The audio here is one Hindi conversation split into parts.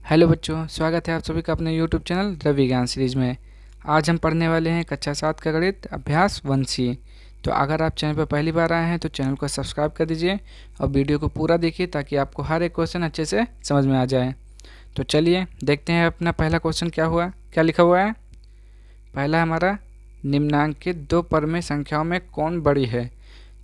हेलो बच्चों, स्वागत है आप सभी का अपने यूट्यूब चैनल रवि ज्ञान सीरीज में। आज हम पढ़ने वाले हैं कक्षा 7 का गणित अभ्यास 1C। तो अगर आप चैनल पर पहली बार आए हैं तो चैनल को सब्सक्राइब कर दीजिए और वीडियो को पूरा देखिए ताकि आपको हर एक क्वेश्चन अच्छे से समझ में आ जाए। तो चलिए देखते हैं अपना पहला क्वेश्चन क्या लिखा हुआ है। पहला हमारा, निम्नांकित दो परमेय संख्याओं में कौन बड़ी है।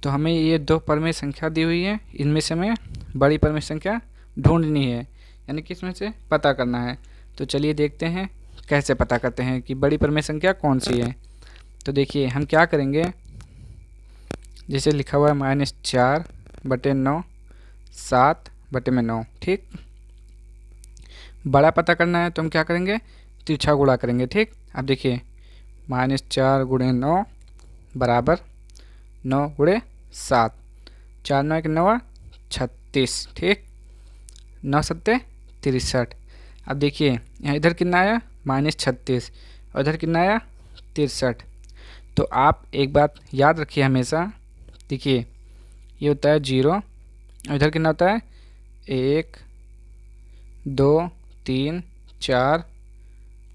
तो हमें ये दो परमेय संख्या दी हुई है, इनमें से हमें बड़ी परमेय संख्या ढूंढनी है, यानी कि इसमें से पता करना है। तो चलिए देखते हैं कैसे पता करते हैं कि बड़ी परमेय संख्या कौन सी है। तो देखिए हम क्या करेंगे, जैसे लिखा हुआ है -4/9 7/9। ठीक, बड़ा पता करना है तो हम क्या करेंगे, तिरछा गुणा करेंगे। ठीक, अब देखिए -4 × 9 बराबर 9 × 7, 4 9 1 9 36। ठीक, 9 7 63। अब देखिए यहाँ इधर कितना आया -36 और इधर कितना आया 63। तो आप एक बात याद रखिए हमेशा, देखिए ये होता है 0 और इधर कितना होता है 1 2 3 4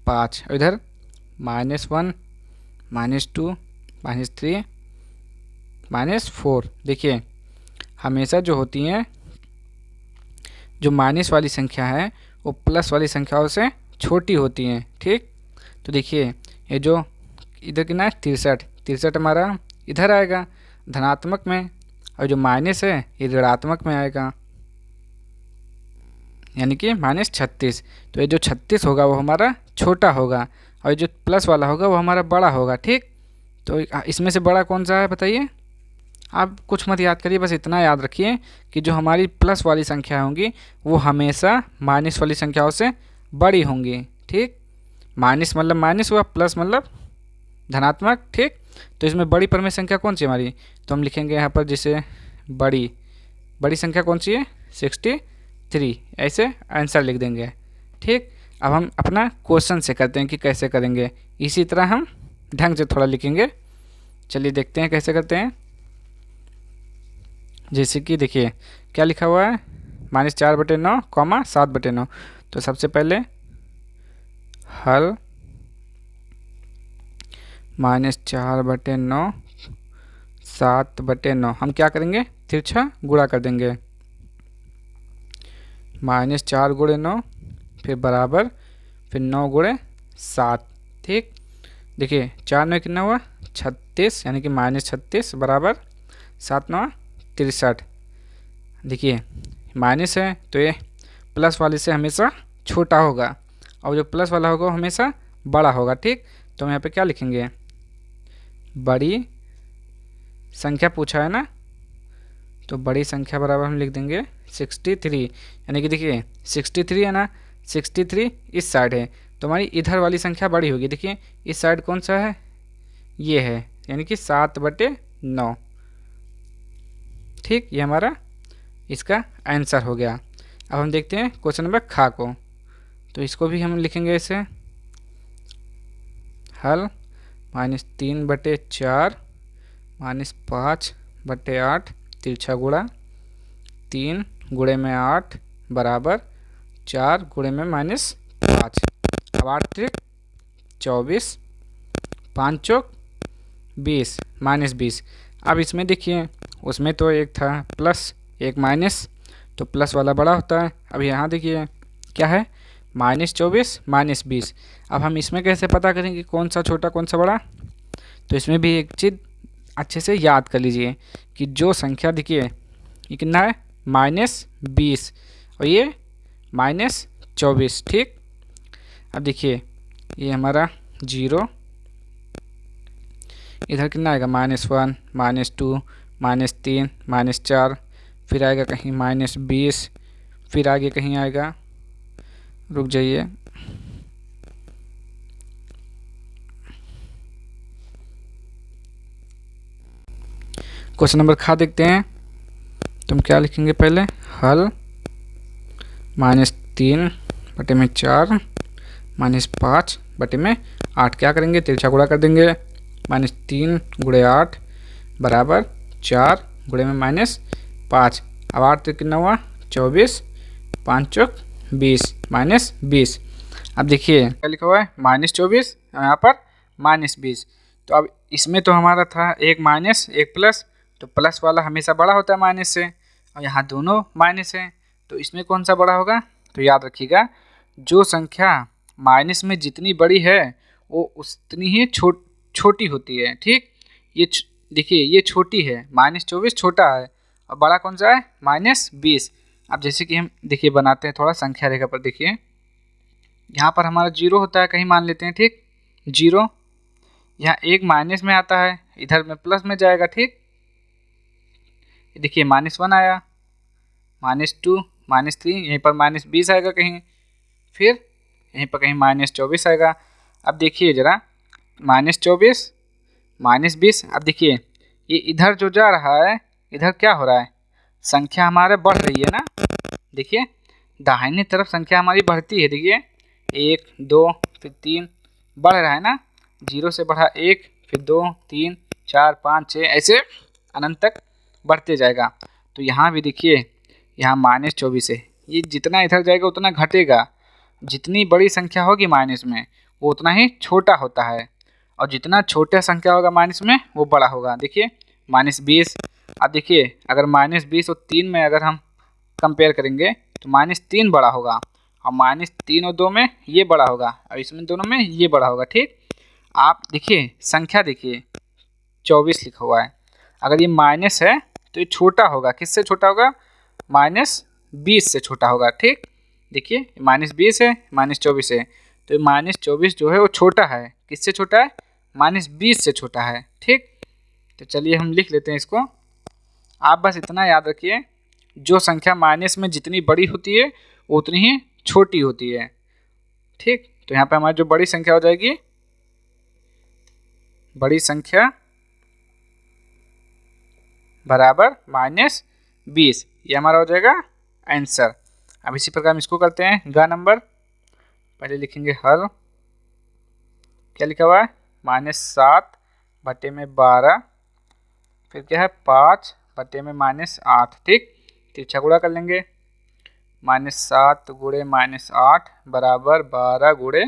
5 और इधर -1 -2 -3 -4। देखिए हमेशा जो होती हैं, जो माइनस वाली संख्या है वो प्लस वाली संख्याओं से छोटी होती हैं। ठीक, तो देखिए ये जो इधर कितना है 63 हमारा इधर आएगा धनात्मक में, और जो माइनस है ये ऋणात्मक में आएगा, यानी कि -36। तो ये जो 36 होगा वो हमारा छोटा होगा और जो प्लस वाला होगा वो हमारा बड़ा होगा। ठीक, तो इसमें से बड़ा कौन सा है बताइए। आप कुछ मत याद करिए, बस इतना याद रखिए कि जो हमारी प्लस वाली संख्या होंगी वो हमेशा माइनस वाली संख्याओं से बड़ी होंगी। ठीक, माइनस मतलब माइनस हुआ, प्लस मतलब धनात्मक। ठीक, तो इसमें बड़ी परमेय संख्या कौन सी हमारी, तो हम लिखेंगे यहाँ पर जैसे बड़ी संख्या कौन सी है 63, ऐसे आंसर लिख देंगे। ठीक, अब हम अपना क्वेश्चन से करते हैं कि कैसे करेंगे, इसी तरह हम ढंग से थोड़ा लिखेंगे। चलिए देखते हैं कैसे करते हैं। जैसे कि देखिए क्या लिखा हुआ है -4/9 7/9। तो सबसे पहले हल -4/9 7/9 हम क्या करेंगे, तिरछा गुणा कर देंगे। -4 × 9 फिर बराबर फिर 9 × 7। ठीक, देखिए 4 9 कितना हुआ 36, यानी कि -36 बराबर 7 9 63। देखिए माइनस है तो ये प्लस वाले से हमेशा छोटा होगा और जो प्लस वाला होगा वो हमेशा बड़ा होगा। ठीक, तो हम यहाँ पे क्या लिखेंगे, बड़ी संख्या पूछा है ना, तो बड़ी संख्या बराबर हम लिख देंगे 63। यानी कि देखिए 63 है ना, 63 इस साइड है तो हमारी इधर वाली संख्या बड़ी होगी। देखिए इस साइड कौन सा है, ये है, यानी कि 7/9। ठीक, ये हमारा इसका आंसर हो गया। अब हम देखते हैं क्वेश्चन नंबर खा को। तो इसको भी हम लिखेंगे ऐसे, हल -3/4 -5/8 तिरछा गुणा 3 गुणे में 8 बराबर 4 गुणे में -5। अब 8 त्रिक 24 5 चौक 20 -20। अब इसमें देखिए उसमें तो एक था प्लस एक माइनस, तो प्लस वाला बड़ा होता है। अब यहाँ देखिए क्या है -24 -20। अब हम इसमें कैसे पता करेंगे कौन सा छोटा कौन सा बड़ा, तो इसमें भी एक चीज़ अच्छे से याद कर लीजिए कि जो संख्या देखिए ये कितना है -20 और ये -24। ठीक, अब देखिए ये हमारा 0, इधर कितना आएगा -1 -2 -3 -4, फिर आएगा कहीं -20, फिर आगे कहीं आएगा, रुक जाइए, क्वेश्चन नंबर खा देखते हैं। तो हम क्या लिखेंगे, पहले हल -3/4 -5/8 क्या करेंगे, तिरछा गुणा कर देंगे। -3 × 8 बराबर 4 गुणे में -5। अब 8 तो कितना हुआ 24 5 चौक -20। अब देखिए क्या लिखा हुआ है, -24 यहाँ पर -20। तो अब इसमें तो हमारा था एक माइनस एक प्लस, तो प्लस वाला हमेशा बड़ा होता है माइनस से, और यहाँ दोनों माइनस है, तो इसमें कौन सा बड़ा होगा। तो याद रखिएगा, जो संख्या माइनस में जितनी बड़ी है वो उतनी ही छोटी होती है। ठीक, ये देखिए ये छोटी है, -24 छोटा है, और बड़ा कौन सा है, -20। अब जैसे कि हम देखिए बनाते हैं थोड़ा संख्या रेखा पर, देखिए यहाँ पर हमारा 0 होता है, कहीं मान लेते हैं। ठीक, 0 यहाँ एक माइनस में आता है, इधर में प्लस में जाएगा। ठीक, देखिए -1 आया, -2, -3, यहीं पर -20 आएगा कहीं, फिर यहीं पर कहीं -24 आएगा। अब देखिए ज़रा, -24 -20। अब देखिए ये इधर जो जा रहा है, इधर क्या हो रहा है, संख्या हमारे बढ़ रही है ना। देखिए दाहिने तरफ संख्या हमारी बढ़ती है, देखिए 1 2 फिर 3 बढ़ रहा है ना, 0 से बढ़ा 1 फिर 2 3 4 5 6 ऐसे अनंत तक बढ़ते जाएगा। तो यहाँ भी देखिए यहाँ -24 है, ये जितना इधर जाएगा उतना घटेगा। जितनी बड़ी संख्या होगी माइनस में वो उतना ही छोटा होता है, और जितना छोटा संख्या होगा माइनस में वो बड़ा होगा। देखिए -20। अब देखिए अगर -20 और 3 में अगर हम कंपेयर करेंगे तो -3 बड़ा होगा, और -3 और 2 में ये बड़ा होगा, और इसमें दोनों में ये बड़ा होगा। ठीक, आप देखिए संख्या देखिए 24 लिखा हुआ है, अगर ये माइनस है तो ये छोटा होगा, किससे छोटा होगा, -20 से छोटा होगा। ठीक, देखिए -20 है -24 है, तो -24 जो है वो छोटा है, किससे छोटा है, -20 से छोटा है। ठीक, तो चलिए हम लिख लेते हैं इसको। आप बस इतना याद रखिए, जो संख्या माइनस में जितनी बड़ी होती है वो उतनी ही छोटी होती है। ठीक, तो यहाँ पे हमारी जो बड़ी संख्या हो जाएगी, बड़ी संख्या बराबर -20, ये हमारा हो जाएगा आंसर। अब इसी प्रकार हम इसको करते हैं गा नंबर। पहले लिखेंगे हल, क्या लिखा हुआ है, -7/12, फिर क्या है 5/-8। ठीक, तिरछा गुणा कर लेंगे, -7 गुणे -8 बराबर 12 गुणे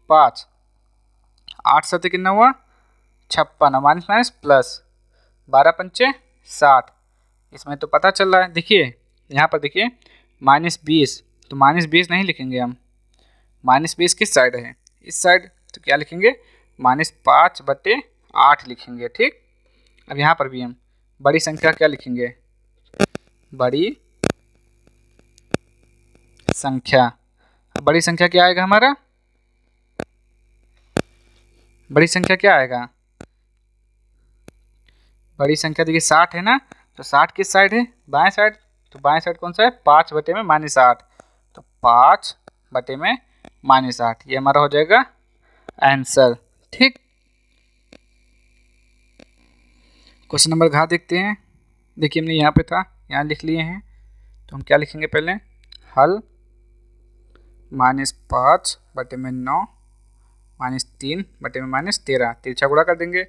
5। 8 सत्ते कितना हुआ, 56, माइनस माइनस प्लस, 12 पंचे 60। इसमें तो पता चल रहा है, देखिए यहाँ पर देखिए -20, तो -20 नहीं लिखेंगे हम, -20 किस साइड है, इस साइड, तो क्या लिखेंगे, -5/8 लिखेंगे। ठीक, अब यहाँ पर भी हम बड़ी संख्या क्या लिखेंगे, बड़ी संख्या। बड़ी संख्या क्या आएगा हमारा, बड़ी संख्या क्या आएगा, बड़ी संख्या देखिए 60 है ना, तो 60 किस साइड है, बाएं साइड, तो बाएं साइड कौन सा है, 5/-8, तो 5/-8, ये हमारा हो जाएगा आंसर। ठीक, क्वेश्चन नंबर घ देखते हैं। देखिए हमने यहाँ पे था, यहाँ लिख लिए हैं, तो हम क्या लिखेंगे पहले, हल -5/9 -3/-13, तिरछा गुणा कर देंगे।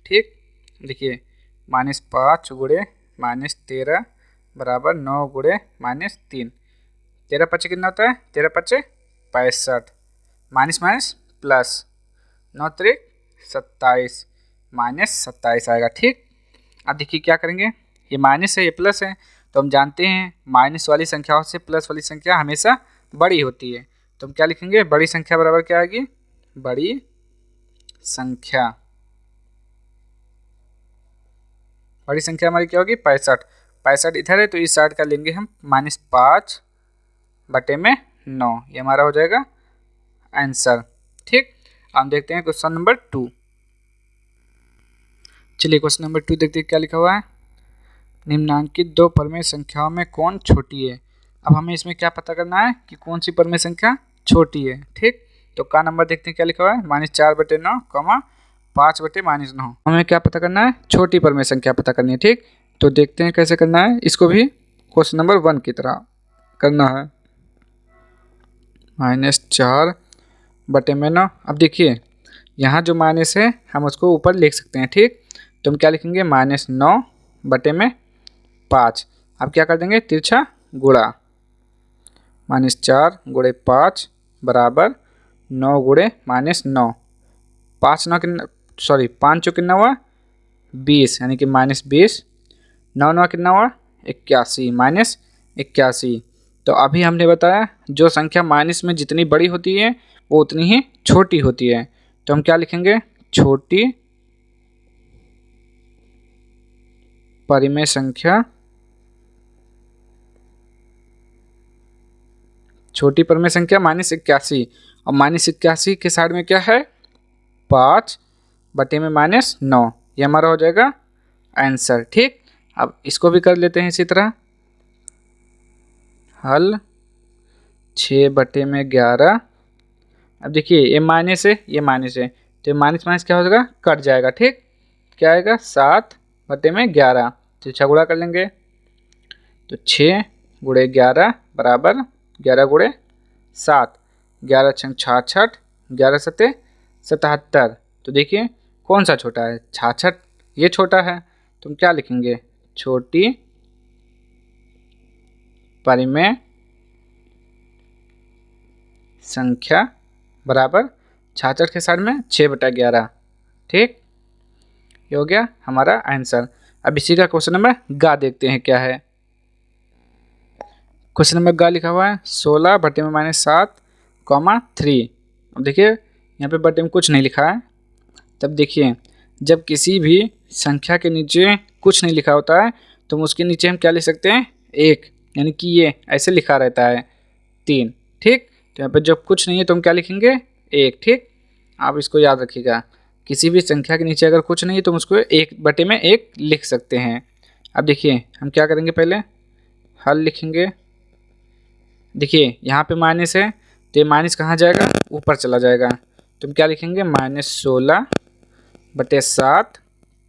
ठीक, देखिए -5 गुणे -13 बराबर 9 गुणे -3, 13 पच्चे कितना होता है, 13 पच्चे 65, माइनस माइनस प्लस, 9 त्रिक 27, -27 आएगा। ठीक, अब देखिए क्या करेंगे, ये माइनस है ये प्लस है, तो हम जानते हैं माइनस वाली संख्याओं से प्लस वाली संख्या हमेशा बड़ी होती है, तो हम क्या लिखेंगे, बड़ी संख्या बराबर क्या आएगी, बड़ी संख्या, बड़ी संख्या हमारी क्या होगी 65, 65 इधर है तो इस साइड का लेंगे हम -5/9, ये हमारा हो जाएगा आंसर। ठीक, हम देखते हैं क्वेश्चन नंबर 2। चलिए क्वेश्चन नंबर 2 देखते हैं क्या लिखा हुआ है, निम्नांकित दो परमेय संख्याओं में कौन छोटी है। अब हमें इसमें क्या पता करना है कि कौन सी परमेय संख्या छोटी है। ठीक, तो का नंबर देखते हैं क्या लिखा हुआ है, -4/9, 5/-9। हमें क्या पता करना है, छोटी परमेय संख्या पता करनी है। ठीक, तो देखते हैं कैसे करना है, इसको भी क्वेश्चन नंबर 1 की तरह करना है, -4/9। अब देखिए यहाँ जो माइनस है हम उसको ऊपर लिख सकते हैं। ठीक, तो हम क्या लिखेंगे, -9/5। अब क्या कर देंगे, तिरछा गुणा, -4 गुणे 5 बराबर 9 गुणे -9। 5 चौ कितना हुआ 20 यानी कि -20। 9 9 कितना हुआ 81 -81। तो अभी हमने बताया जो संख्या माइनस में जितनी बड़ी होती है वो उतनी ही छोटी होती है। तो हम क्या लिखेंगे, छोटी परिमेय संख्या, छोटी परिमेय संख्या -81। और -81 के साइड में क्या है 5 बटे में -9, ये हमारा हो जाएगा आंसर। ठीक, अब इसको भी कर लेते हैं इसी तरह हल। 6 बटे में 11। अब देखिए ये माइनस है ये माइनस है, तो माइनस माइनस क्या हो जाएगा कट जाएगा। ठीक, क्या आएगा 7 बटे में 11, तो 6 गुणा कर लेंगे। तो 6 गुणे 11 बराबर 11 गुणे 7, 11 छंग 66, 11 सत्ते 77। तो देखिए कौन सा छोटा है 66, ये छोटा है। तुम क्या लिखेंगे, छोटी परिमेय संख्या बराबर 66 के साइड में 6 बटा 11। ठीक, ये हो गया हमारा आंसर। अब इसी का क्वेश्चन नंबर गा देखते हैं क्या है। क्वेश्चन नंबर गा लिखा हुआ है 16 बटे में -7 3। अब देखिए यहाँ पे बटे में कुछ नहीं लिखा है। तब देखिए जब किसी भी संख्या के नीचे कुछ नहीं लिखा होता है तो उसके नीचे हम क्या लिख सकते हैं 1, यानी कि ये ऐसे लिखा रहता है 3। ठीक, तो यहाँ पे जब कुछ नहीं है तो हम क्या लिखेंगे 1। ठीक, आप इसको याद रखिएगा, किसी भी संख्या के नीचे अगर कुछ नहीं है तो हम उसको 1 बटे में 1 लिख सकते हैं। अब देखिए हम क्या करेंगे, पहले हल लिखेंगे। देखिए यहाँ पे माइनस है तो ये माइनस कहाँ जाएगा, ऊपर चला जाएगा। तो हम क्या लिखेंगे -16 बटे 7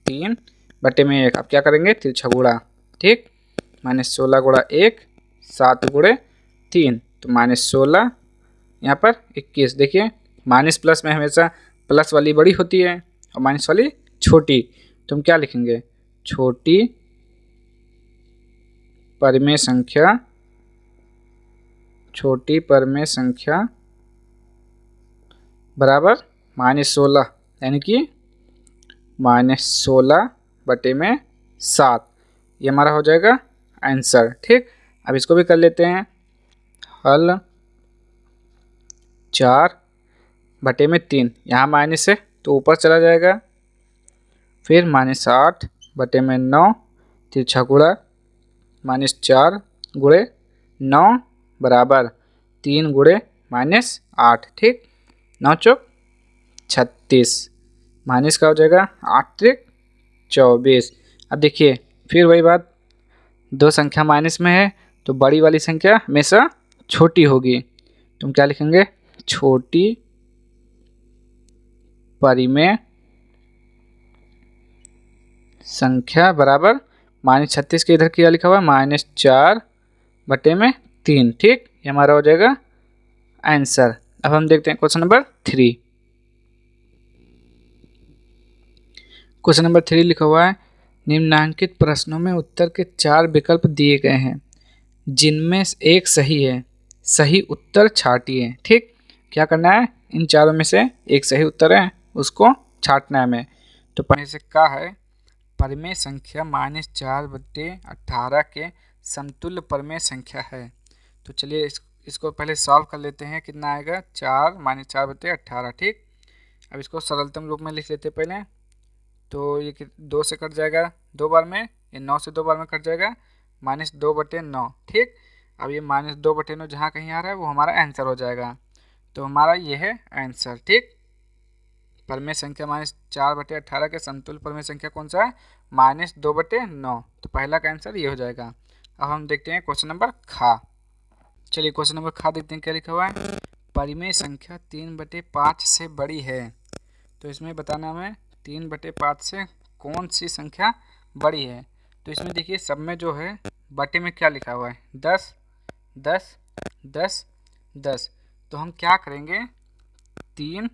3 बटे में 1। अब क्या करेंगे तिरछा गुणा। ठीक, -16 गुणा 1 7 गुणे 3, तो -16 यहाँ पर 21। देखिए माइनस प्लस में हमेशा प्लस वाली बड़ी होती है और माइनस वाली छोटी। तो हम क्या लिखेंगे, छोटी परिमेय संख्या, छोटी परिमेय संख्या बराबर -16, यानी कि -16 बटे में 7, ये हमारा हो जाएगा आंसर। ठीक, अब इसको भी कर लेते हैं हल। 4 बटे में 3, यहाँ माइनस है तो ऊपर चला जाएगा। फिर -8 बटे में 9 तिरछा गुणा -4 गुणे 9 बराबर 3 गुणे -8। ठीक, 9 चौक 36, माइनस का हो जाएगा 8 त्रिक 24। अब देखिए फिर वही बात, दो संख्या माइनस में है तो बड़ी वाली संख्या हमेशा छोटी होगी। तुम क्या लिखेंगे, छोटी परिमेय संख्या बराबर -36 के इधर क्या लिखा हुआ है -4 बटे में 3। ठीक, ये हमारा हो जाएगा आंसर। अब हम देखते हैं क्वेश्चन नंबर 3। क्वेश्चन नंबर 3 लिखा हुआ है निम्नांकित प्रश्नों में उत्तर के 4 विकल्प दिए गए हैं जिनमें एक सही है, सही उत्तर छांटिए। ठीक, क्या करना है, इन चारों में से एक सही उत्तर है उसको छांटना है हमें। तो पहले से क्या है, परिमेय संख्या -4 बटे 18 के समतुल्य परिमेय संख्या है। तो चलिए इसको पहले सॉल्व कर लेते हैं। कितना आएगा 4 -4 बटे 18। ठीक, अब इसको सरलतम रूप में लिख लेते हैं पहले। तो ये 2 से कट जाएगा 2 बार में, ये 9 से 2 बार में कट जाएगा -2 बटे 9। ठीक, अब ये -2 बटे 9 जहाँ कहीं आ रहा है वो हमारा आंसर हो जाएगा। तो हमारा ये है आंसर। ठीक, परिमेय संख्या -4 बटे 18 के समतुल्य परिमेय संख्या कौन सा है, -2 बटे 9। तो पहला का आंसर ये हो जाएगा। अब हम देखते हैं क्वेश्चन नंबर खा। चलिए क्वेश्चन नंबर खा देखते हैं क्या लिखा हुआ है। परिमेय संख्या 3 बटे 5 से बड़ी है। तो इसमें बताना हमें 3 बटे 5 से कौन सी संख्या बड़ी है। तो इसमें देखिए सब में जो है बटे में क्या लिखा हुआ है 10 10 10 10। तो हम क्या करेंगे 3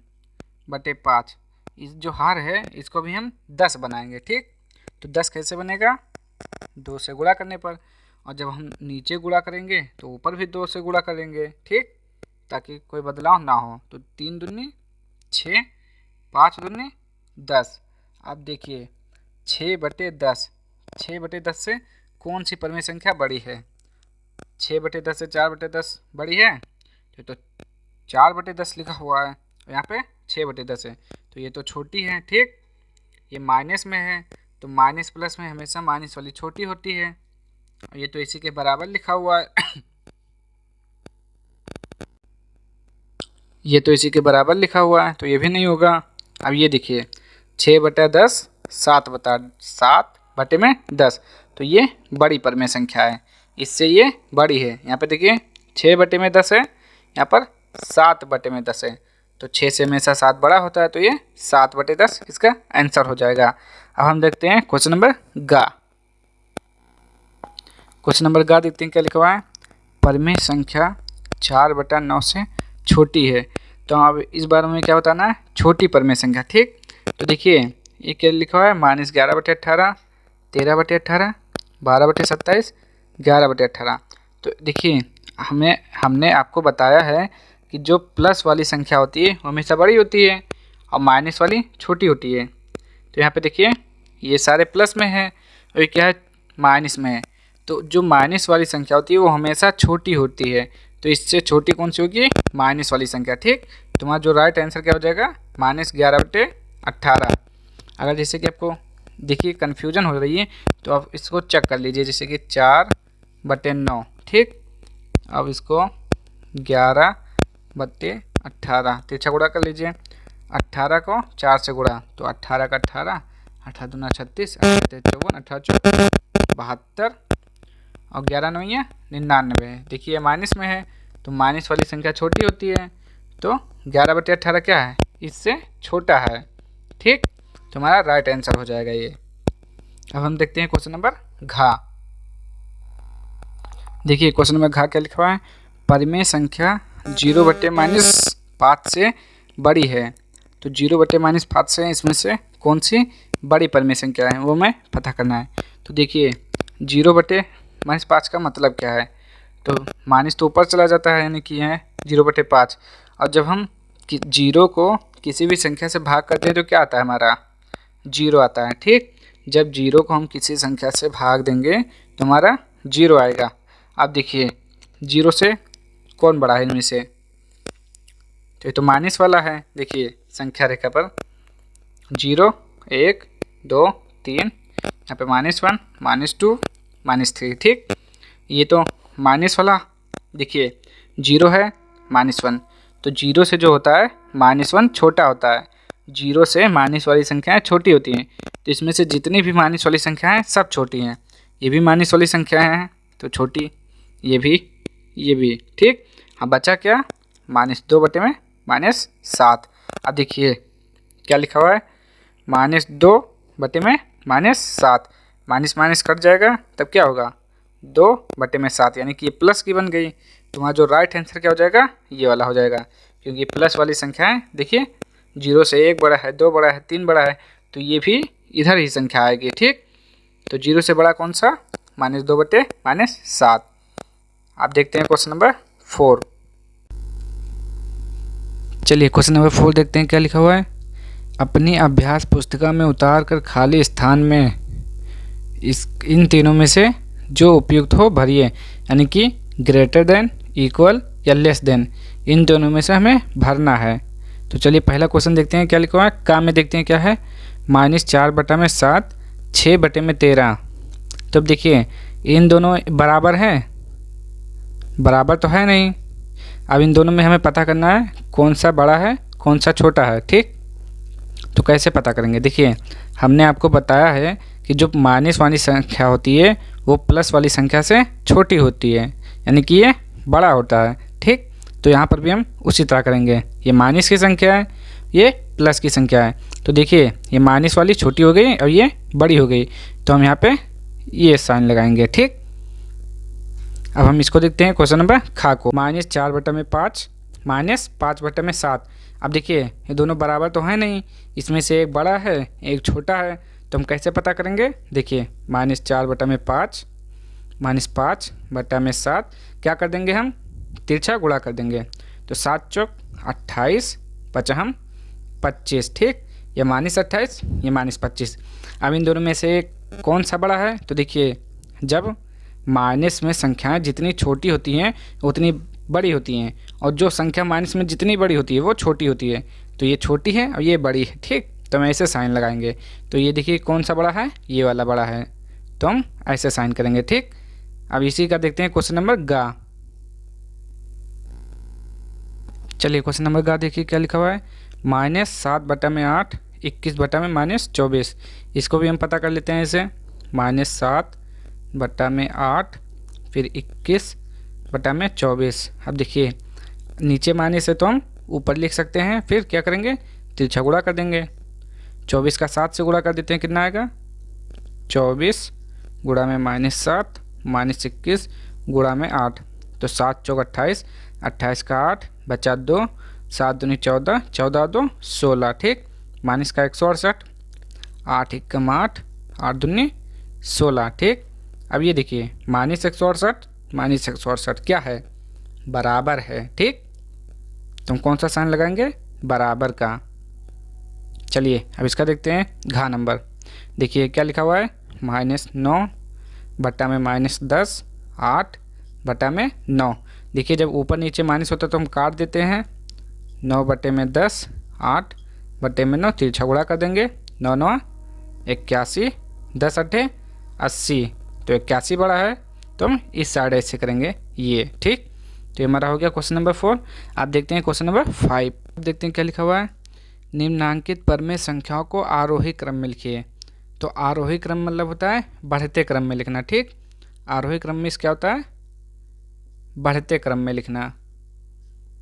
बटे 5, इस जो हार है इसको भी हम 10 बनाएंगे। ठीक, तो 10 कैसे बनेगा, 2 से गुणा करने पर। और जब हम नीचे गुणा करेंगे तो ऊपर भी 2 से गुणा करेंगे, ठीक, ताकि कोई बदलाव ना हो। तो 3 दूनी 6, 5 दूनी 10। अब देखिए 6/10, 6/10 से कौन सी परमेय संख्या बड़ी है? 6/10 से 4/10 बड़ी है, तो 4/10 लिखा हुआ है, यहाँ पे 6/10 है, तो ये तो छोटी है, ठीक। ये माइनस में है, तो माइनस प्लस में हमेशा माइनस वाली छोटी होती है, और ये तो इसी के बराबर लिखा हुआ है ये तो इसी के बराबर लिखा हुआ है, तो ये भी नहीं होगा। अब ये देखिए 6/10 7/10, तो ये बड़ी परमेय संख्या है, इससे ये बड़ी है। यहाँ पे देखिए 6/10 है, यहाँ पर 7/10 है, तो 6 से हमेशा 7 बड़ा होता है, तो ये 7/10 इसका आंसर हो जाएगा। अब हम देखते हैं क्वेश्चन नंबर गा। क्वेश्चन नंबर गा देखते हैं क्या लिखा हुआ है। परमेय संख्या 4/9 से छोटी है, तो अब इस बार में क्या बताना है? छोटी परमेय संख्या, ठीक। तो देखिए ये क्या लिखा हुआ है, -11/18, 13/18, 12/27, 11/18। तो देखिए हमने आपको बताया है कि जो प्लस वाली संख्या होती है वो हमेशा बड़ी होती है और माइनस वाली छोटी होती है। तो यहाँ पे देखिए ये सारे प्लस में है और ये क्या है, माइनस में है। तो जो माइनस वाली संख्या होती है वो हमेशा छोटी होती है, तो इससे छोटी कौन सी होगी? माइनस वाली संख्या, ठीक। तुम्हारा जो राइट आंसर क्या हो जाएगा? -11/18। अगर जैसे कि आपको देखिए कन्फ्यूजन हो रही है तो आप इसको चेक कर लीजिए, जैसे कि 4/9, ठीक। अब इसको 11/18 तिरछा गुणा कर लीजिए। 18 को 4 से गुणा, तो 18 का 18, 18 दूना 36, 18 54, 18 72 और 11 9 99। देखिए माइनस में है, तो माइनस वाली संख्या छोटी होती है, तो 11/18 क्या है? इससे छोटा है, ठीक। तुम्हारा राइट आंसर हो जाएगा ये। अब हम देखते हैं क्वेश्चन नंबर घा। देखिए क्वेश्चन नंबर घा क्या लिखा हुआ है। परमेय संख्या 0/-5 से बड़ी है, तो 0/-5 से इसमें से कौन सी बड़ी परमेय संख्या है वो मैं पता करना है। तो देखिए 0/-5 का मतलब क्या है? तो माइनस तो ऊपर चला जाता है, यानी कि है 0/5, और जब हम 0 को किसी भी संख्या से भाग करते हैं तो क्या आता है? हमारा 0 आता है, ठीक। जब 0 को हम किसी संख्या से भाग देंगे तो हमारा 0 आएगा। अब देखिए 0 से कौन बड़ा है इनमें से? तो ये तो माइनस वाला है। देखिए संख्या रेखा पर 0 1 2 3, यहाँ पे -1 -2 -3, ठीक। ये तो माइनस वाला, देखिए 0 है -1, तो 0 से जो होता है -1 छोटा होता है। 0 से माइनस वाली संख्याएं छोटी होती हैं, तो इसमें से जितनी भी माइनस वाली संख्याएं हैं सब छोटी हैं। ये भी माइनस वाली संख्याएं हैं तो छोटी, ये भी, ठीक। अब बचा क्या? -2/-7। अब देखिए क्या लिखा हुआ है, -2/-7, माइनस माइनस कट जाएगा, तब क्या होगा? 2/7, यानी कि ये प्लस की बन गई। तुम्हारा जो राइट आंसर क्या हो जाएगा? ये वाला हो जाएगा, क्योंकि प्लस वाली संख्याएं देखिए 0 से 1 बड़ा है, 2 बड़ा है, 3 बड़ा है, तो ये भी इधर ही संख्या आएगी, ठीक। तो 0 से बड़ा कौन सा? -2/-7। आप देखते हैं क्वेश्चन नंबर 4। चलिए क्वेश्चन नंबर 4 देखते हैं क्या लिखा हुआ है। अपनी अभ्यास पुस्तिका में उतार कर खाली स्थान में इन तीनों में से जो उपयुक्त हो भरिए, यानी कि ग्रेटर देन, इक्वल या लेस देन, इन दोनों में से हमें भरना है। तो चलिए पहला क्वेश्चन देखते हैं क्या लिखा हुआ है। काम में देखते हैं क्या है। -4/7, 6/13। तो अब देखिए इन दोनों बराबर हैं? बराबर तो है नहीं। अब इन दोनों में हमें पता करना है कौन सा बड़ा है कौन सा छोटा है, ठीक। तो कैसे पता करेंगे? देखिए हमने आपको बताया है कि जो माइनस वाली संख्या होती है वो प्लस वाली संख्या से छोटी होती है, यानी कि ये बड़ा होता है, ठीक। तो यहाँ पर भी हम उसी तरह करेंगे। ये माइनस की संख्या है, ये प्लस की संख्या है, तो देखिए ये माइनस वाली छोटी हो गई और ये बड़ी हो गई, तो हम यहाँ पे ये साइन लगाएंगे, ठीक। अब हम इसको देखते हैं क्वेश्चन नंबर खा को। -4/5 -5/7। अब देखिए ये दोनों बराबर तो है नहीं, इसमें से एक बड़ा है एक छोटा है, तो हम कैसे पता करेंगे? देखिए -4/5 -5/7 क्या कर देंगे हम, तिरछा गुणा कर देंगे। तो 7 चौक 28, 5 हम 25, ठीक। ये -28, ये -25। अब इन दोनों में से कौन सा बड़ा है, तो देखिए जब माइनस में संख्याएं जितनी छोटी होती हैं उतनी बड़ी होती हैं, और जो संख्या माइनस में जितनी बड़ी होती है वो छोटी होती है। तो ये छोटी है और ये बड़ी है, ठीक। तो हम ऐसे साइन लगाएंगे। तो ये देखिए कौन सा बड़ा है, ये वाला बड़ा है, तो हम ऐसे साइन करेंगे, ठीक। अब इसी का देखते हैं क्वेश्चन नंबर गा। चलिए क्वेश्चन नंबर गा देखिए क्या लिखा हुआ है, -7/8 21/-24। इसको भी हम पता कर लेते हैं ऐसे, -7/8 फिर 21/24। अब देखिए नीचे माइनस है तो हम ऊपर लिख सकते हैं, फिर क्या करेंगे, तिरछा गुणा कर देंगे। 24 का 7 से गुणा कर देते हैं, कितना आएगा, 24 गुणा में -7 -21 गुणा में 8। तो 7 चौक 28, 28 का 8 बचा 2, 7 दूनी 14, 14 2 16, ठीक। माइनस का 168, 8 एकम 8, 8 दूनी 16, ठीक। अब ये देखिए -168 क्या है, बराबर है, ठीक। तो हम कौन सा साइन लगाएंगे, बराबर का। चलिए अब इसका देखते हैं घा नंबर। देखिए क्या लिखा हुआ है, -9/-10 8/9। देखिए जब ऊपर नीचे माइनस होता है तो हम काट देते हैं, 9/10 8/9 तिरछा गुणा कर देंगे, 9 9 81, 10 8 80। तो 81 बड़ा है तो हम इस साइड ऐसे करेंगे ये, ठीक। तो ये हमारा हो गया क्वेश्चन नंबर 4। आप देखते हैं क्वेश्चन नंबर 5। देखते हैं क्या लिखा हुआ है, निम्नांकित परमेय संख्याओं को आरोही क्रम में लिखिए। तो आरोही क्रम मतलब होता है बढ़ते क्रम में लिखना, ठीक। आरोही क्रम में क्या होता है, बढ़ते क्रम में लिखना।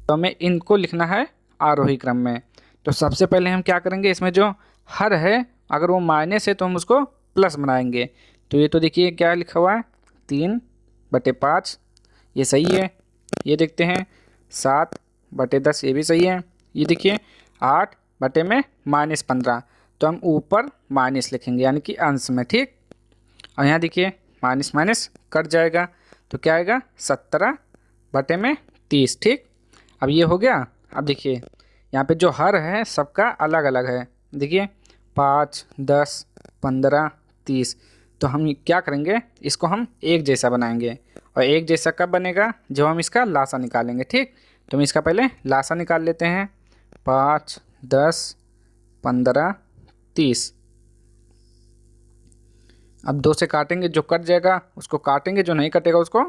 तो हमें इनको लिखना है आरोही क्रम में। तो सबसे पहले हम क्या करेंगे, इसमें जो हर है अगर वो माइनस है तो हम उसको प्लस बनाएंगे। तो ये तो देखिए क्या लिखा हुआ है, 3/5, ये सही है। ये देखते हैं 7/10, ये भी सही है। ये देखिए 8/-15, तो हम ऊपर माइनस लिखेंगे यानी कि अंश में, ठीक। और यहाँ देखिए माइनस माइनस कट जाएगा तो क्या आएगा, 17/30, ठीक। अब ये हो गया। अब देखिए यहाँ पे जो हर है सबका अलग अलग है, देखिए 5 10 15 30। तो हम क्या करेंगे, इसको हम एक जैसा बनाएंगे। और एक जैसा कब बनेगा, जब हम इसका लासा निकालेंगे, ठीक। तो हम इसका पहले लासा निकाल लेते हैं, 5 10 15 30। अब 2 से काटेंगे, जो कट जाएगा उसको काटेंगे, जो नहीं कटेगा उसको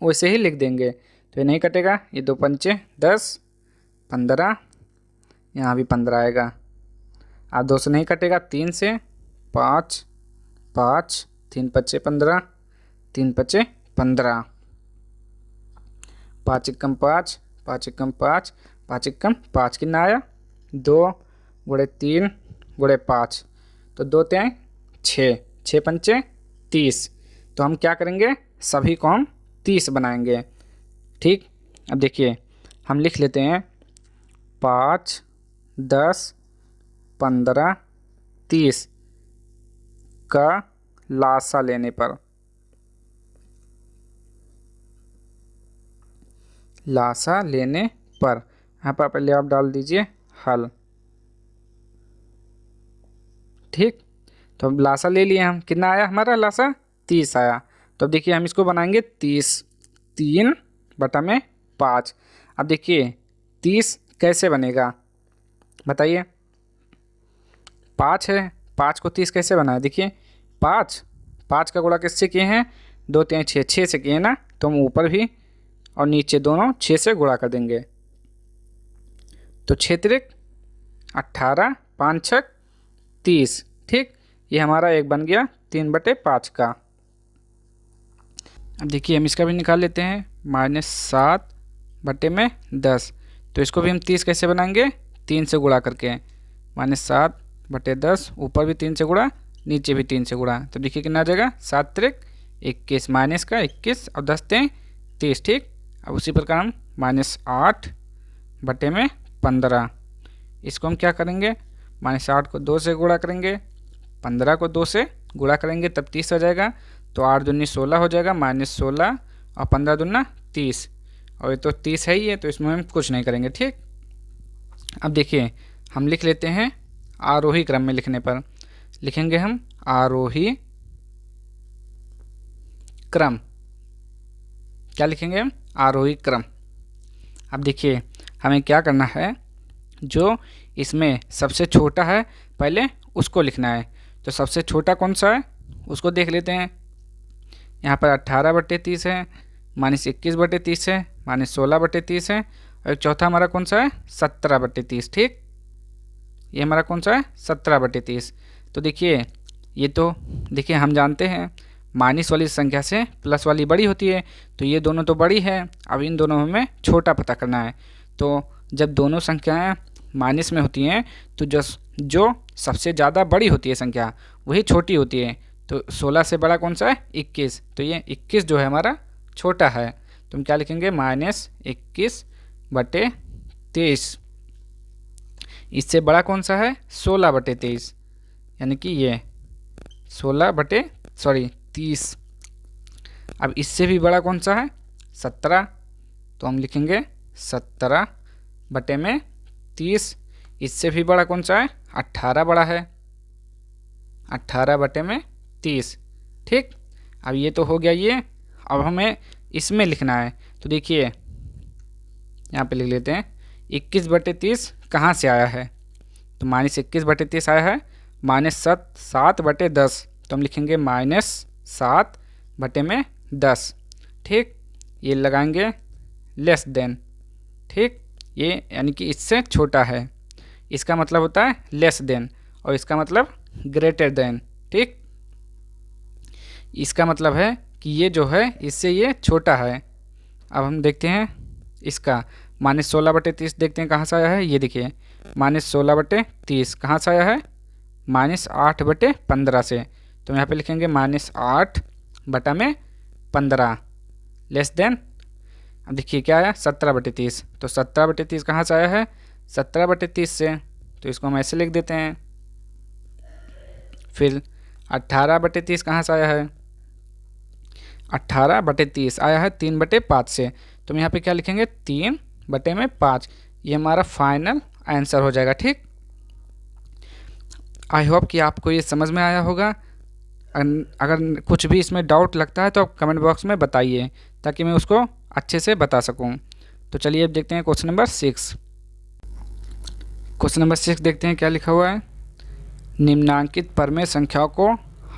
वैसे ही लिख देंगे। तो ये नहीं कटेगा, ये 2 पंचे 10 15, यहाँ भी 15 आएगा। अब 2 से नहीं कटेगा, 3 से 5 5 3 पच्चे 15, 3 पच्चे 15, 5 एकम 5 5 एकम 5 5 एकम 5, कितना आया, 2 गुणे 3 गुणे 5। तो 2 3 6, 6 पंचे 30। तो हम क्या करेंगे, सभी को हम 30 बनाएंगे, ठीक। अब देखिए हम लिख लेते हैं 5 10 15 30 का लासा लेने पर, लासा लेने पर यहाँ पर पहले आप डाल दीजिए हल, ठीक। तो अब लासा ले लिए हम, कितना आया हमारा लासा, 30 आया। तो अब देखिए हम इसको बनाएंगे 30, 3/5। अब देखिए 30 कैसे बनेगा, बताइए। 5 है, 5 को 30 कैसे बनाए, देखिए 5 का गुणा किससे किए हैं, 2 3 6, 6 से किए ना। तो हम ऊपर भी और नीचे दोनों 6 से गुणा कर देंगे। तो 6 त्रिक 18, 5 6 30, ठीक। ये हमारा एक बन गया 3/5 का। अब देखिए हम इसका भी निकाल लेते हैं, -7/10। तो इसको भी हम 30 कैसे बनाएंगे, 3 से गुणा करके, -7/10, ऊपर भी 3 से गुणा नीचे भी 3 से गुणा। तो देखिए कितना आ जाएगा, 7 त्रिक 21, माइनस का 21 और 10 3 30, ठीक। अब उसी प्रकार हम -8/15, इसको हम क्या करेंगे, -8 को 2 से गुणा करेंगे, 15 को 2 से गुणा करेंगे तब 30 आ जाएगा। तो 8 दूनी 16 हो जाएगा, -16 और 15 दूना 30, और ये तो 30 है ही है, तो इसमें हम कुछ नहीं करेंगे। ठीक, अब देखिए हम लिख लेते हैं आरोही क्रम में। लिखने पर लिखेंगे हम आरोही क्रम। क्या लिखेंगे हम? आरोही क्रम। अब देखिए हमें क्या करना है, जो इसमें सबसे छोटा है पहले उसको लिखना है। तो सबसे छोटा कौन सा है उसको देख लेते हैं। यहाँ पर 18/30 है, -21/30 है, -16/30 है, और एक चौथा हमारा कौन सा है? 17/30। ठीक, ये हमारा कौन सा है? 17/30। तो देखिए ये तो देखिए हम जानते हैं माइनस वाली संख्या से प्लस वाली बड़ी होती है, तो ये दोनों तो बड़ी है। अब इन दोनों में हमें छोटा पता करना है। तो जब दोनों संख्याएं माइनस में होती हैं तो जो सबसे ज़्यादा बड़ी होती है संख्या वही छोटी होती है। तो 16 से बड़ा कौन सा है? 21। तो ये 21 जो है हमारा छोटा है। तो हम क्या लिखेंगे? -21/23। इससे बड़ा कौन सा है? 16/23, यानी कि ये 30। अब इससे भी बड़ा कौन सा है? 17। तो हम लिखेंगे 17/30। इससे भी बड़ा कौन सा है? 18 बड़ा है, 18/30। ठीक, अब ये तो हो गया ये। अब हमें इसमें लिखना है। तो देखिए यहाँ पे लिख लेते हैं 21/30 कहाँ से आया है? तो -21/30 आया है -7/10। तो हम लिखेंगे -7/10। ठीक, ये लगाएंगे लेस देन। ठीक, ये यानी कि इससे छोटा है। इसका मतलब होता है लेस देन, और इसका मतलब ग्रेटर देन। ठीक, इसका मतलब है कि ये जो है इससे ये छोटा है। अब हम देखते हैं इसका -16/30 देखते हैं कहाँ से आया है। ये देखिए -16/30 कहाँ से आया है? -8/15 से। तो यहाँ पे लिखेंगे -8/15 लेस देन। अब देखिए क्या आया? 17/30। तो 17/30 कहाँ से आया है? 17/30 से। तो इसको हम ऐसे लिख देते हैं। फिर 18/30 कहाँ से आया है? 18/30 आया है 3/5 से। तो हम यहाँ पे क्या लिखेंगे? 3/5। ये हमारा फाइनल आंसर हो जाएगा। ठीक, आई होप कि आपको ये समझ में आया होगा। अगर कुछ भी इसमें डाउट लगता है तो आप कमेंट बॉक्स में बताइए, ताकि मैं उसको अच्छे से बता सकूं। तो चलिए अब देखते हैं क्वेश्चन नंबर 6। क्वेश्चन नंबर 6 देखते हैं क्या लिखा हुआ है। निम्नांकित परमेय संख्याओं को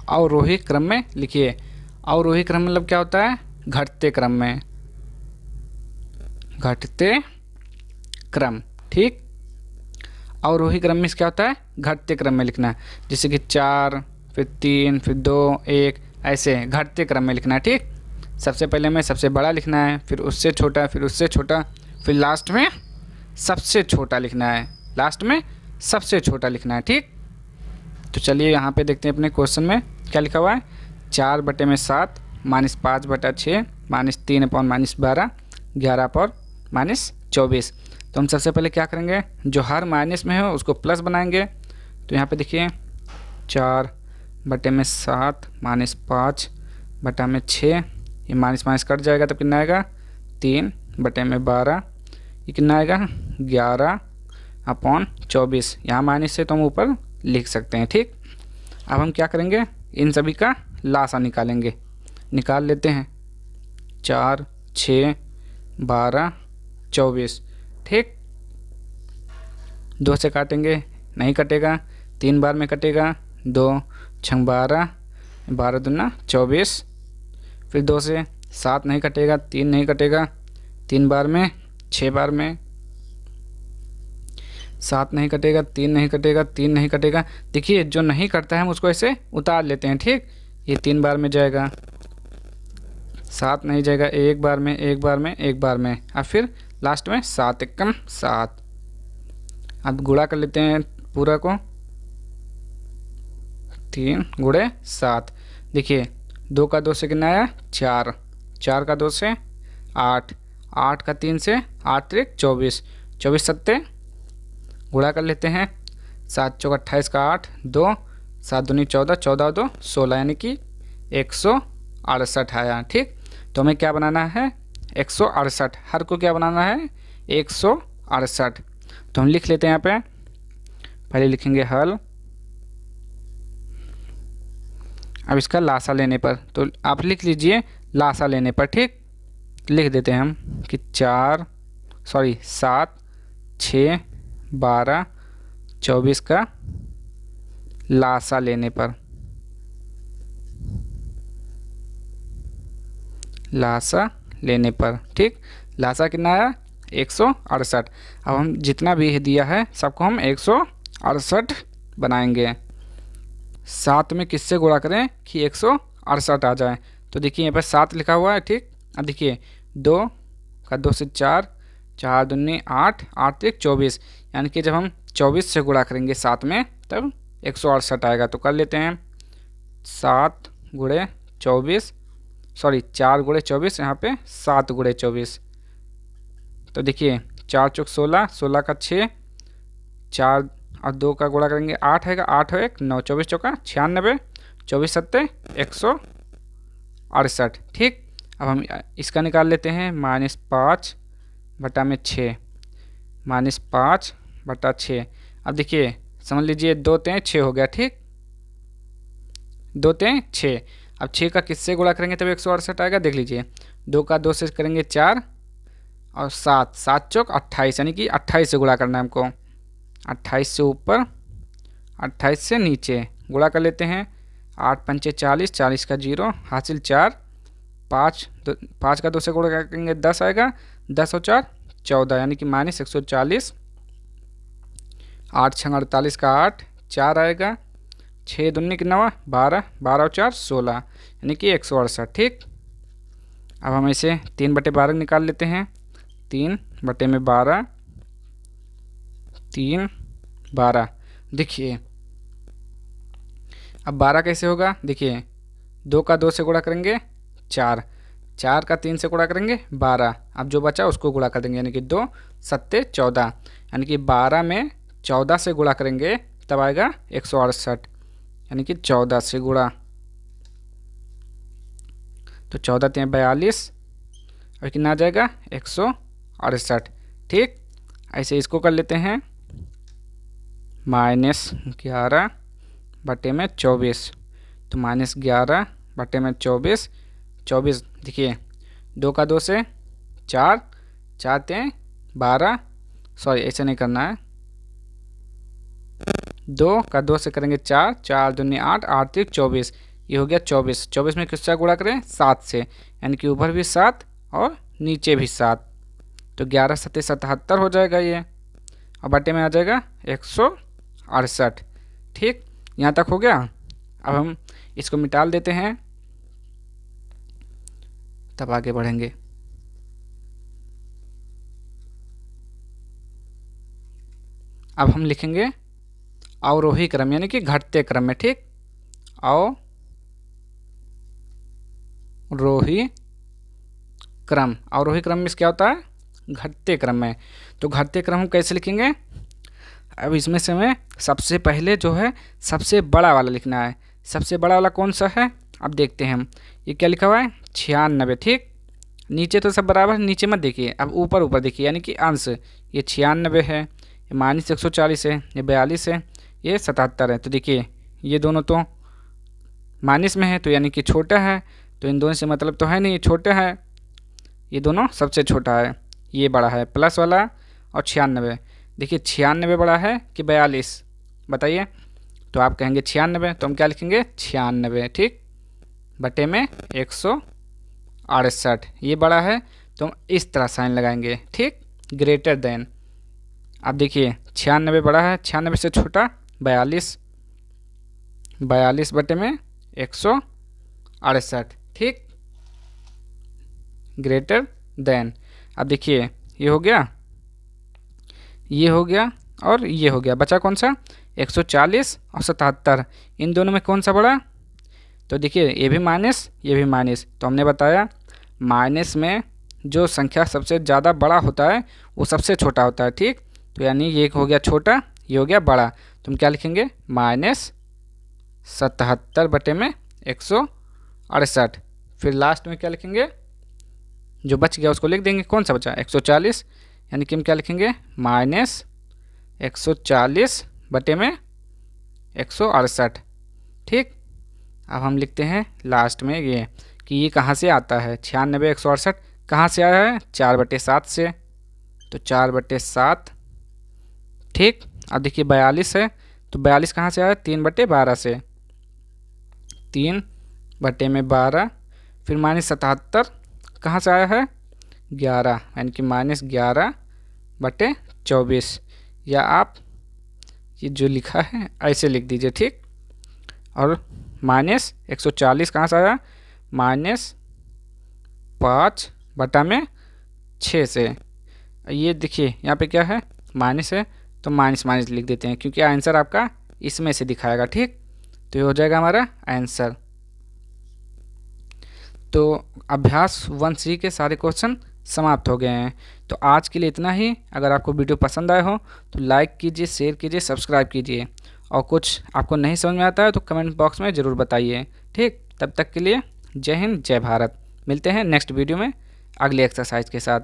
अवरोही क्रम में लिखिए। अवरोही क्रम मतलब क्या होता है? घटते क्रम में, घटते क्रम। ठीक, अवरोही क्रम में क्या होता है? घटते क्रम में लिखना है। जैसे कि 4, फिर 3, फिर 2, 1, ऐसे घटते क्रम में लिखना है। ठीक, सबसे पहले में सबसे बड़ा लिखना है, फिर उससे छोटा, फिर उससे छोटा, फिर लास्ट में सबसे छोटा लिखना है। लास्ट में सबसे छोटा लिखना है। ठीक, तो चलिए यहाँ पे देखते हैं अपने क्वेश्चन में क्या लिखा हुआ है। 4/7 -5/6 -3/-12 11/-24। तो हम सबसे पहले क्या करेंगे? जो हर माइनस में हो उसको प्लस बनाएंगे। तो यहाँ पे देखिए 4/7 -5/6, ये माइनस कट जाएगा तो कितना आएगा? 3/12। ये कितना आएगा? 11/24। यहाँ माइनस से तो हम ऊपर लिख सकते हैं। ठीक, अब हम क्या करेंगे? इन सभी का लासा निकालेंगे। निकाल लेते हैं। 4, 6, 12, 24। ठीक, 2 से काटेंगे, नहीं कटेगा। 3 बार में कटेगा। 2 6 12, 12 दूना 24। फिर 2 से 7 नहीं कटेगा, 3 नहीं कटेगा। 3 बार में, 6 बार में 7 नहीं कटेगा, 3 नहीं कटेगा, 3 नहीं कटेगा। देखिए जो नहीं कटता है हम उसको ऐसे उतार लेते हैं। ठीक, ये 3 बार में जाएगा, 7 नहीं जाएगा, एक बार में, एक बार में, एक बार में, और फिर लास्ट में 7 एकम 7। अब गुणा कर लेते हैं पूरा को। 3 गुणे 7। देखिए 2 का 2 से कितना आया? 4, 4 का 2 से 8, 8 का 3 से 8 त्रिक 24, 24 सत्ते गुणा कर लेते हैं। 7 चौक 28 का 8, 2, 7 दूनी 14, 14 2 16, यानी कि 128। 168 आया। ठीक, तो हमें क्या बनाना है 168, हर को क्या बनाना है 168। तो हम लिख लेते हैं यहाँ पे, पहले लिखेंगे हल। अब इसका लासा लेने पर, तो आप लिख लीजिए लासा लेने पर। ठीक, लिख देते हैं हम कि 7, 6, 12, 24 का लासा लेने पर, लासा लेने पर। ठीक, लासा कितना आया 168। अब हम जितना भी दिया है सबको हम 168 बनाएंगे। 7 में किससे गुणा करें कि 168 आ जाए, तो देखिए यहाँ पर 7 लिखा हुआ है। ठीक, अब देखिए 2 का 2 से 4, 4 दूनी 8, 8 3 24, यानी कि जब हम 24 से गुणा करेंगे 7 में तब 168 आएगा। तो कर लेते हैं 7 गुणे 24, सॉरी 4 गुणे 24, यहाँ पे 7 गुणे 24। तो देखिए 4 चौक 16, 16 का 6, 4 और 2 का गुणा करेंगे 8 है, 8 और 1 9, 24 चौका 96, 24 सत्ते 168। ठीक, अब हम इसका निकाल लेते हैं -5 बटा में 6, -5 बटा 6। अब देखिए समझ लीजिए 2 3 6 हो गया। ठीक, 2 3 6। अब 6 का किससे गुणा करेंगे तब 168 आएगा, देख लीजिए 2 का 2 से करेंगे 4 और 7, 7 चौक 28, यानी कि 28 से गुणा करना है हमको। 28 से ऊपर 28 से नीचे गुणा कर लेते हैं। 8 पंचे 40, 40 का 0 हासिल 4, 5 का 2 से गुणा करेंगे 10 आएगा, 10 और 4 14, यानी कि -140। 8 6 48 का 8, 4 आएगा, 6 दूनी कितना हुआ 12, 12 और 4 16, यानी कि 168। ठीक, अब हम इसे 3/12 निकाल लेते हैं। 3/12, 3 12। देखिए अब 12 कैसे होगा, देखिए 2 का 2 से गुणा करेंगे 4, 4 का 3 से गुणा करेंगे 12, अब जो बचा उसको गुणा कर देंगे, यानी कि 2 सत्ते 14, यानी कि 12 में 14 से गुणा करेंगे तब आएगा 168, यानी कि 14 से गुणा। तो 14 3 42 और कितना आ जाएगा 168। ठीक, ऐसे इसको कर लेते हैं -11 बटे में 24, तो -11 बटे में 24, 24 देखिए 2 का 2 से 4, 4 3 12, सॉरी ऐसे नहीं करना है, 2 का 2 से करेंगे 4, 4 दूनी 8, 8 3 24, ये हो गया 24। 24 में किससे गुणा करें 7 से, यानी कि ऊपर भी 7 और नीचे भी 7, तो 11 सत्ते 77 हो जाएगा ये, और बटे में आ जाएगा 168। ठीक, यहाँ तक हो गया। अब हम इसको मिटाल देते हैं तब आगे बढ़ेंगे। अब हम लिखेंगे अवरोही क्रम, यानी कि घटते क्रम में। ठीक, अवरोही क्रम, अवरोही क्रम में क्या होता है घटते क्रम में। तो घटते क्रम हम कैसे लिखेंगे, अब इसमें से हमें सबसे पहले जो है सबसे बड़ा वाला लिखना है। सबसे बड़ा वाला कौन सा है, अब देखते हैं हम, ये क्या लिखा हुआ है 96। ठीक, नीचे तो सब बराबर, नीचे मत देखिए, अब ऊपर ऊपर देखिए, यानी कि अंश, ये 96 है, ये -140 है, ये 42 है, ये 77 है। तो देखिए ये दोनों तो माइनस में है, तो यानी कि छोटा है, तो इन दोनों से मतलब तो है नहीं, छोटे हैं, ये दोनों सबसे छोटा है, ये बड़ा है प्लस वाला, और 96। देखिए 96 बड़ा है कि 42, बताइए। तो आप कहेंगे 96, तो हम क्या लिखेंगे 96। ठीक, बटे में 168, ये बड़ा है तो हम इस तरह साइन लगाएंगे। ठीक, ग्रेटर देन। अब देखिए 96 बड़ा है, 96 से छोटा 42, 42 बटे में 168। ठीक, ग्रेटर देन। अब देखिए ये हो गया, ये हो गया और ये हो गया, बचा कौन सा 140 और 77, इन दोनों में कौन सा बड़ा। तो देखिए ये भी माइनस, ये भी माइनस, तो हमने बताया माइनस में जो संख्या सबसे ज़्यादा बड़ा होता है वो सबसे छोटा होता है। ठीक, तो यानी ये हो गया छोटा, ये हो गया बड़ा, तो हम क्या लिखेंगे -77 बटे में 168। फिर लास्ट में क्या लिखेंगे, जो बच गया उसको लिख देंगे। कौन सा बचा, 140, यानी कि हम क्या लिखेंगे, माइनस 140 बटे में 168। ठीक, अब हम लिखते हैं लास्ट में ये कि ये कहाँ से आता है, 96 168 कहाँ से आया है, 4/7 से, तो 4/7। ठीक, अब देखिए 42 है, तो 42 कहाँ से आया, 3/12 से, 3/12। फिर -77 कहाँ से आया है, 11, यानी कि -11/24, या आप ये जो लिखा है ऐसे लिख दीजिए। ठीक, और -140 कहाँ से आया, -5/6 से। ये देखिए यहाँ पे क्या है, माइनस है, तो माइनस माइनस लिख देते हैं क्योंकि आंसर आपका इसमें से दिखाएगा। ठीक, तो ये हो जाएगा हमारा आंसर। तो अभ्यास 1C के सारे क्वेश्चन समाप्त हो गए हैं। तो आज के लिए इतना ही। अगर आपको वीडियो पसंद आए हो तो लाइक कीजिए, शेयर कीजिए, सब्सक्राइब कीजिए, और कुछ आपको नहीं समझ में आता है तो कमेंट बॉक्स में ज़रूर बताइए। ठीक, तब तक के लिए जय हिंद, जय भारत। मिलते हैं नेक्स्ट वीडियो में अगली एक्सरसाइज के साथ।